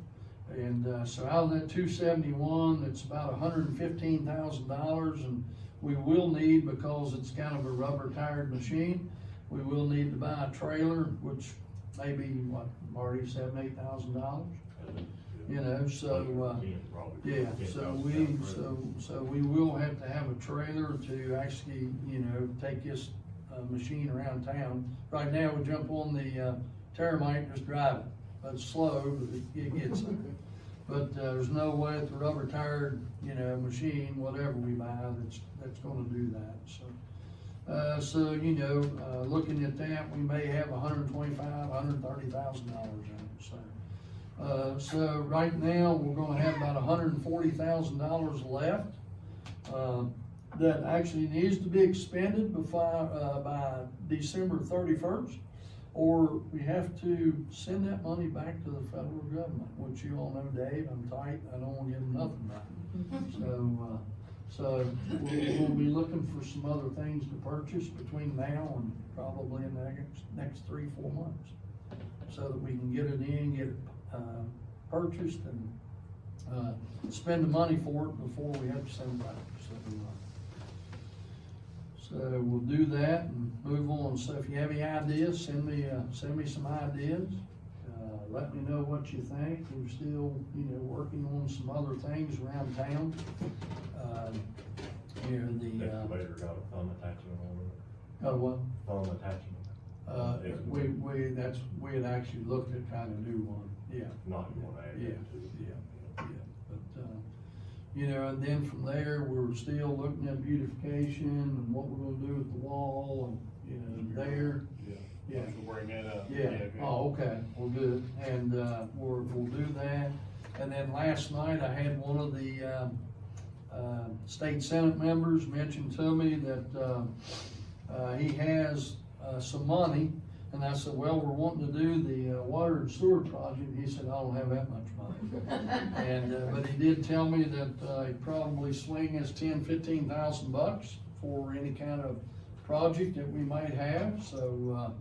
And, so out of that 271, it's about $115,000, and we will need, because it's kind of a rubber tired machine, we will need to buy a trailer, which may be, what, Marty, $7,000-8,000? You know, so, yeah, so we will have to have a trailer to actually, you know, take this, machine around town. Right now, we jump on the, Terramite, just drive it, but it's slow, but it gets it. But, there's no way with the rubber tired, you know, machine, whatever we buy, that's gonna do that, so. So, you know, looking at that, we may have $125,000-130,000 in it, so. So right now, we're gonna have about $140,000 left, that actually needs to be expended by December 31st. Or we have to send that money back to the federal government, which you all know, Dave, I'm tight, I don't wanna give them nothing back. So we'll be looking for some other things to purchase between now and probably in the next 3-4 months. So that we can get it in, get it, purchased and, spend the money for it before we have to send it back, so we'll do that and move on. So if you have any ideas, send me some ideas. Let me know what you think. We're still, you know, working on some other things around town. You know, the, Excavator got a thumb attachment on it. oh, what? Thumb attachment. We had actually looked at trying to do one, yeah. Not you wanna add Yeah, that to it. yeah, but, you know, and then from there, we're still looking at beautification and what we're gonna do with the wall and, you know, there. Yeah. We'll bring that up. Yeah, oh, okay, well, good, and, we'll do that. And then last night, I had one of the, state senate members mention to me that, he has, some money, and I said, well, we're wanting to do the, water and sewer project. He said, I don't have that much money. And, but he did tell me that, he'd probably swing us $10,000-15,000 for any kind of project that we might have, so,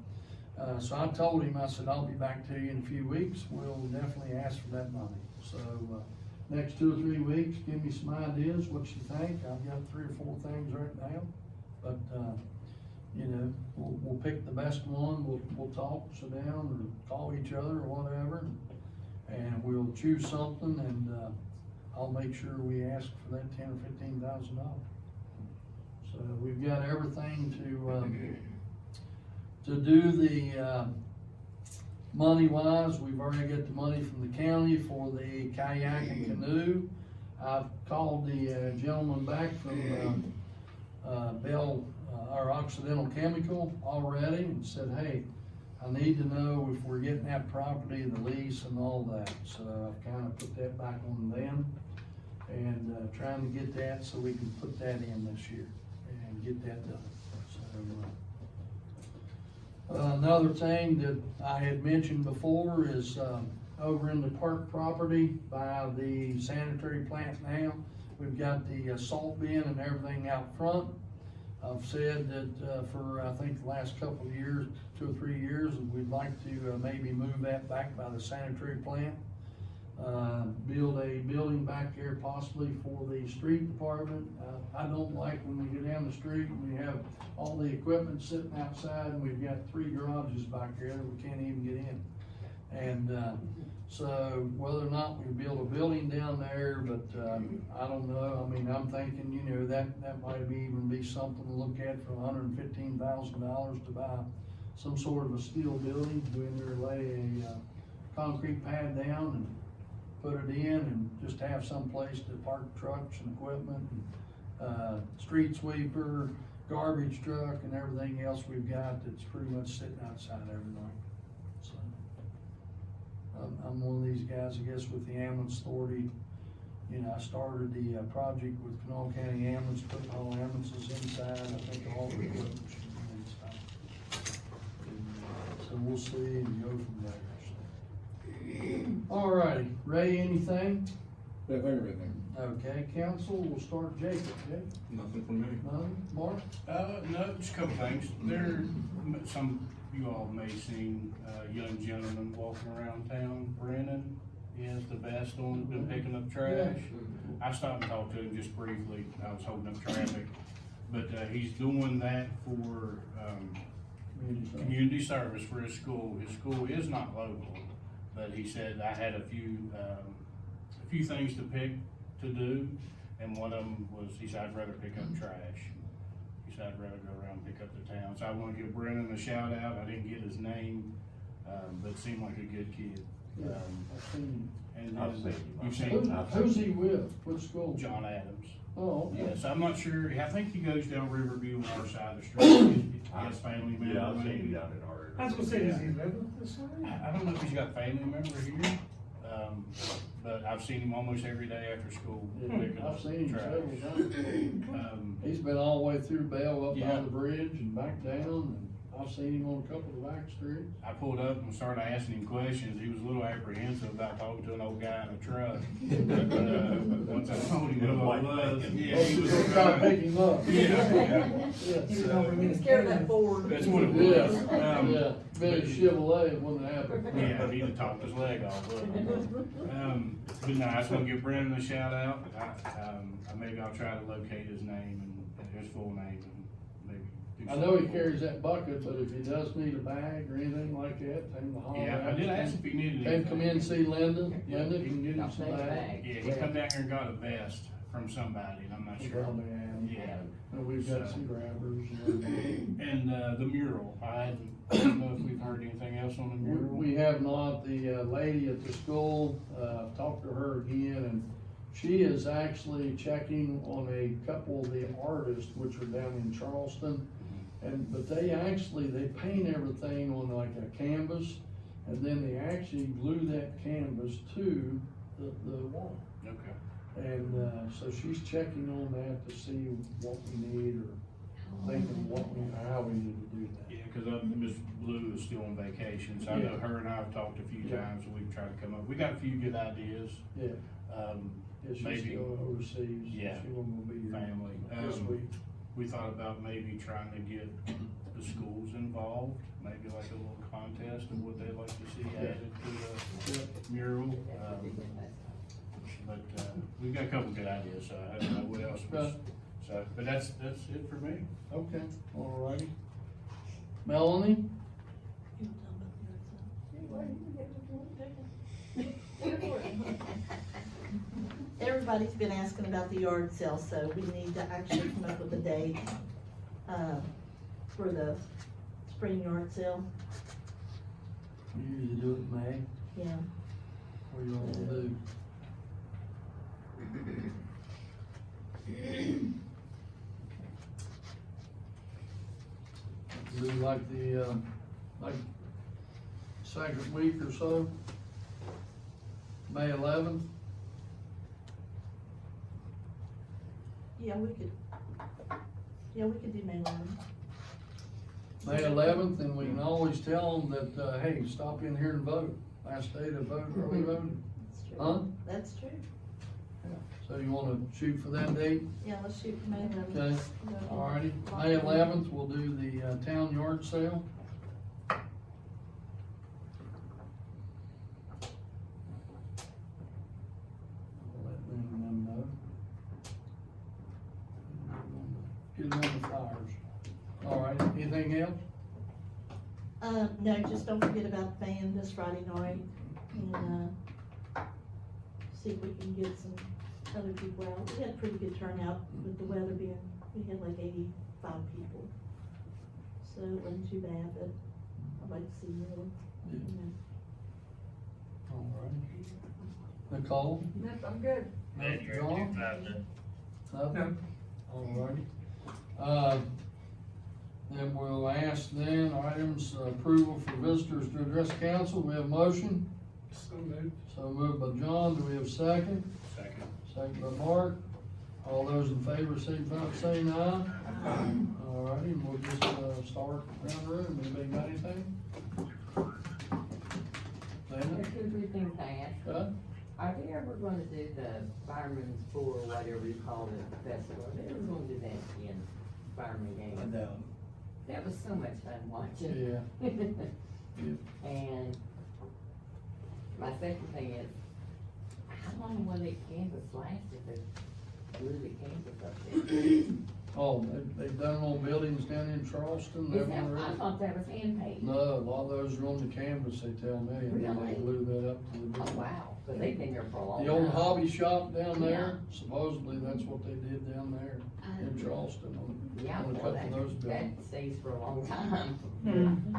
so I told him, I said, I'll be back to you in a few weeks, we'll definitely ask for that money. So, next 2 or 3 weeks, give me some ideas, what you think. I've got 3 or 4 things right now, but, you know, we'll pick the best one, we'll talk, sit down, or call each other, or whatever, and we'll choose something, and, I'll make sure we ask for that $10,000 or $15,000. So we've got everything to do the, money wise. We've already got the money from the county for the kayak and canoe. I've called the, gentleman back from, Belle, our Occidental Chemical already, and said, hey, I need to know if we're getting that property, the lease and all that. So I've kind of put that back on them, and, trying to get that so we can put that in this year and get that done. So, another thing that I had mentioned before is, over in the park property by the sanitary plant now, we've got the salt bin and everything out front. I've said that, for I think the last couple of years, 2 or 3 years, we'd like to, maybe move that back by the sanitary plant. Build a building back there possibly for the street department. I don't like when we go down the street and we have all the equipment sitting outside and we've got 3 garages back there that we can't even get in. And, so whether or not we build a building down there, but, I don't know. I mean, I'm thinking, you know, that might even be something to look at for $115,000 to buy some sort of a steel building, go in there, lay a, concrete pad down and put it in, and just have some place to park trucks and equipment, and, street sweeper, garbage truck, and everything else we've got that's pretty much sitting outside every night. So, I'm one of these guys, I guess, with the ambulance authority. You know, I started the, project with Kanawha County Ambulance, putting all ambulances inside. I think all the equipment should be inside. And, so we'll see and go from there. So. Alrighty, Ray, anything? Everything. Okay, council, we'll start Jacob. Jacob, Nothing from me. none? Mark? No, just a couple things. There, some, you all may seen a young gentleman walking around town, Brennan. He has the vest on, been picking up trash. I stopped and talked to him just briefly, I was holding up traffic. But, he's doing that for, community service for his school. His school is not local, but he said, I had a few things to do, and one of them was, he said, I'd rather pick up trash. He said, I'd rather go around and pick up the town. So I wanna give Brennan a shout out. I didn't get his name, but seemed like a good kid. Yeah, I've seen And I've then, seen him. you've him. seen Who's he with? What school? John Adams. Oh, okay. Yes, I'm not sure, I think he goes down Riverview on our side of the street. He has family member. Yeah, I've seen him maybe. down in our area. I was gonna say, does he live with this one? I don't know if he's got a family member here, but I've seen him almost every day after school Yeah, picking up I've seen him trash. several times. He's been all the way through Belle up Yeah. on the bridge and back down, and I've seen him on a couple of back streets. I pulled up and started asking him questions. He was a little apprehensive about talking to an old guy in a truck. But, once I told him who I was, yeah, he was. We'll try to pick him up. Yeah, He was So- over He me. was scared of that Ford. That's what it Yeah, was. yeah, been a Chevrolet when it happened. Yeah, he'd have talked his leg off. But no, I just want to give Brendan a shout out. Maybe I'll try to locate his name and his full name and maybe. do I know he something for him. carries that bucket, but if he does need a bag or anything like that, tell him to holler Yeah, I at did us. ask if he needed And come in and anything. see Linda. Linda can get him some bags. Yeah, he come down here and got a vest from somebody, and I'm not sure. Probably have. Yeah. And we've got some grabbers and everything. And, the mural, I don't know if we've heard anything else on the mural. We have not, the lady at the school, talked to her again, and she is actually checking on a couple of the artists, which are down in Charleston. But they paint everything on like a canvas, and then they actually glue that canvas to the wall. Okay. And, so she's checking on that to see what we need, or thinking how we need to do that. Yeah, cause Miss Blue is still on vacation, so I know her and I have talked a few Yeah. times, and we've tried to come up, we got a few good ideas. Yeah, yeah, she's Maybe- still overseas. Yeah. She won't be here Family. this week. We thought about maybe trying to get the schools involved, maybe like a little contest of what they'd like to see added to the mural. But, we've got a couple good ideas, so I don't know what else was, so, but that's it for me. Okay, alrighty. Melanie? Everybody's been asking about the yard sale, so we need to actually come up with a date, for the spring yard sale, We usually do it in May, yeah. what do you want to do? Do like the, like, second week or so? May 11th? Yeah, we could do May 11th. May 11th, and we can always tell them that, hey, stop in here and vote, last day to vote, early voting. That's true. Huh? That's true. So you wanna shoot for that date? Yeah, let's shoot for May 11th. Okay, alrighty, May 11th, we'll do the, town yard sale. I'll let them know. Get them on the flyers. Alright, anything else? No, just don't forget about the band this Friday night, and, see if we can get some other people out. We had a pretty good turnout with the weather being, we had like 85 people. So it wasn't too bad, but I'd like to see more, you know. Alright. Nicole? Nope, I'm good. John? Nothing? Alrighty. Then we'll ask then items, approval for visitors to address council. We have a motion. So moved. So moved by John. Do we have a second? Second. Second by Mark. All those in favor, signify by saying aye. Alrighty, and we'll just, start around the room. Anybody got anything? Lana? two or three things I asked. Huh? Are they ever gonna do the Fireman's Four, whatever you call it, festival? Are they ever gonna do that again, fireman game? That was so much fun watching. Yeah. And my second thing is, how long will that canvas last if they glue the canvas up there? Oh, they've done it on buildings down in Charleston, Is they've that, I already. thought that was hand painted. No, a lot of those are on the canvas, they tell me, and then they Really? glue that up to the Oh, building. wow, but they've been there for a long time. The old hobby shop down there, supposedly that's what they did down there in Uh, Charleston Yeah, on a well, couple of those buildings. that stays for a long time. Hmm.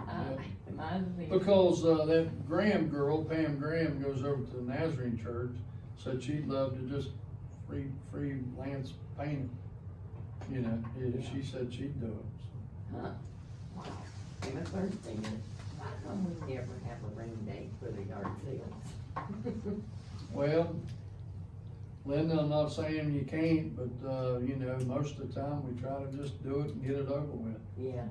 My other thing. Because, that Graham girl, Pam Graham, goes over to the Nazarene church, said she'd love to just free Lance paint it. You know, yeah, she said she'd do it. Huh, wow. And the third thing is, why come we never have a rain date for the yard sales? Well, Linda, I'm not saying you can't, but, you know, most of the time we try to just do it and get it over with. Yeah,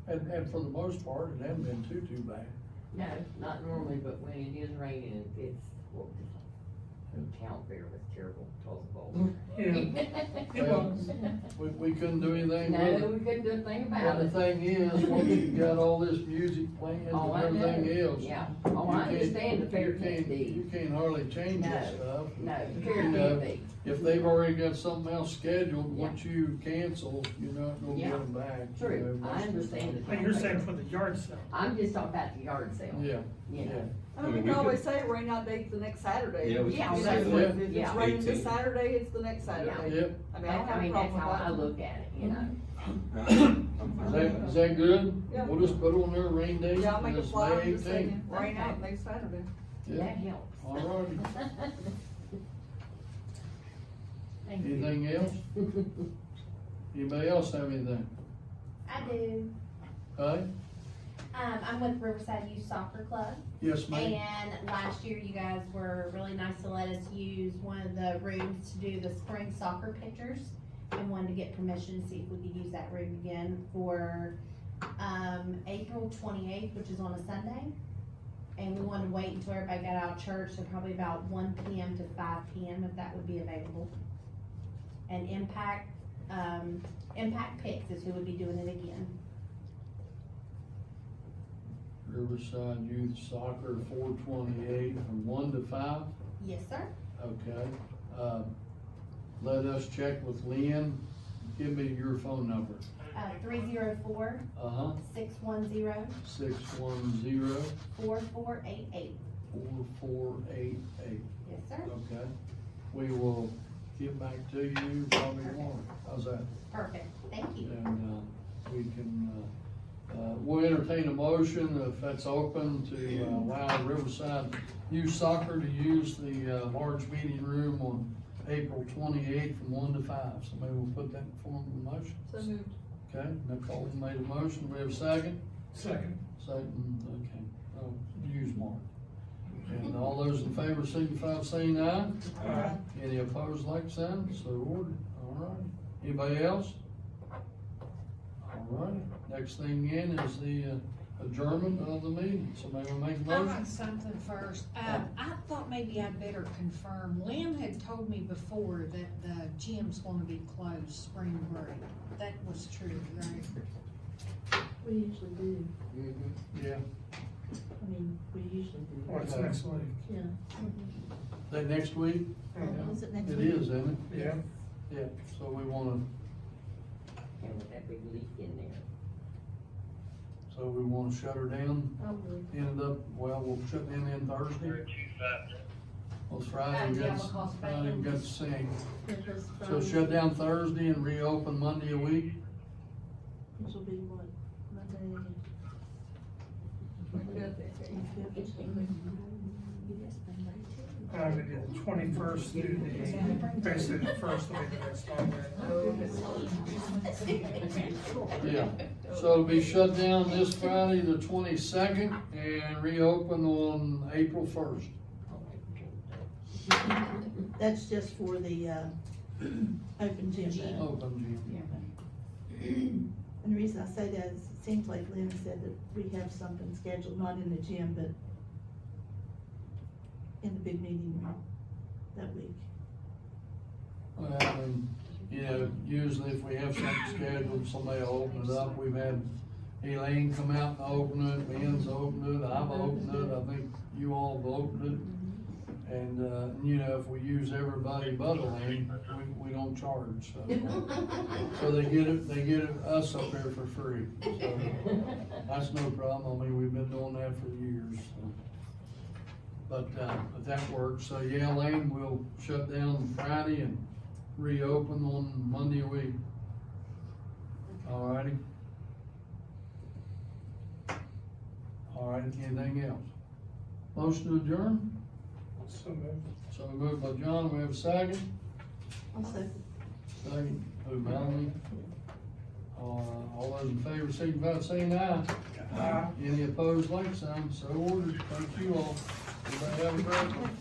And for the most part, it hasn't been too bad. no, not normally, but when it is raining, it's, well, the town fair was terrible, because of all. Yeah. It was. We couldn't do anything with No, it. we couldn't do a thing But about the it. thing is, once you got all this music playing Oh, I and know. everything else. Yeah, you oh, I can't- understand the fair you can't be. You can't hardly change No, that stuff. No, the fair You know, can't be. If they've already got something else scheduled, Yeah. once you cancel, you're not gonna Yeah. get them back. you True, know, I most of the understand time. it. But you're saying for the yard sale? I'm just talking about the yard sale. Yeah, You know, I mean, we can always say rain out date's the next Saturday. Yeah, we Yeah, You know, that's if what- it's yeah. raining this 18. Saturday, it's the next Saturday. yep. I mean, I don't have a that's problem how I with that. look at it, you know. Is that good? Yeah. We'll just put on there rain date. Yeah, I'll make a it's flyer, May just saying, 18th. rain out next Saturday. Yeah, That helps. all righty. Thank you. Anything else? Anybody else have anything? I do. Hey? I'm with Riverside Youth Soccer Club, Yes, ma'am. and last year you guys were really nice to let us use one of the rooms to do the spring soccer pictures, and wanted to get permission to see if we could use that room again for, April 28th, which is on a Sunday. And we wanted to wait until everybody got out of church, so probably about 1 PM to 5 PM, if that would be available. And Impact Picks is who would be doing it again. Riverside Youth Soccer, 428, from 1 to 5. Yes, sir. Okay. Let us check with Lynn. Give me your phone number. 304 Uh-huh. 610 610 4488. 4488. Yes, sir. Okay. We will get back to you probably tomorrow. How's that? Perfect. Thank you. And, we can, we'll entertain a motion if that's open to allow Riverside Youth Soccer to use the, large meeting room on April 28th from 1 to 5. Somebody will put that in form of a motion. So moved. Okay, Nicole made a motion. We have a second? Second. Second, okay. Oh, use Mark. And all those in favor signify by saying aye. Aye. Any opposed, like sign, so ordered. All right. Anybody else? All right. Next thing in is the adjournment of the meeting. Somebody will make a I motion? got something first. I thought maybe I'd better confirm. Lynn had told me before that the gym's gonna be closed spring break. That was true, right? We usually do, Yeah. I mean, we usually do. What's next week? Yeah. That next week? Is it next It week? is, isn't it? Yeah. Yeah, so we wanna, And with that big leak in there. so we wanna shut her down, Probably. end up, well, we'll shut down in Thursday. Well, it's Friday, we Yeah, got, we'll call Friday we got to sing. Because So Friday- shut down Thursday and reopen Monday a week? Which will be what, Monday? We did the 21st through the, basically the first will be the next Monday. Yeah, so it'll be shut down this Friday, the 22nd, and reopen on April 1st. That's just for the, open gym though. Open gym. And the reason I say that is, it seems like Lynn said that we have something scheduled, not in the gym, but in the big meeting room that week. Well, and, you know, usually if we have something scheduled, somebody will open it up. We've had Elaine come out and open it, Ben's opened it, I've opened it, I think you all have opened it. And, you know, if we use everybody but Elaine, we don't charge, so. So they get us up there for free, so that's no problem. I mean, we've been doing that for years, so. But that works. So yeah, Elaine, we'll shut down Friday and reopen on Monday a week. Alrighty. Alright, anything else? Motion to adjourn? So moved. So moved by John, we have a second? I'll second. Second, who, Melanie? All those in favor, signify by saying aye. Aye. Any opposed, like sign, so ordered. Thank you all. Everybody have a great one.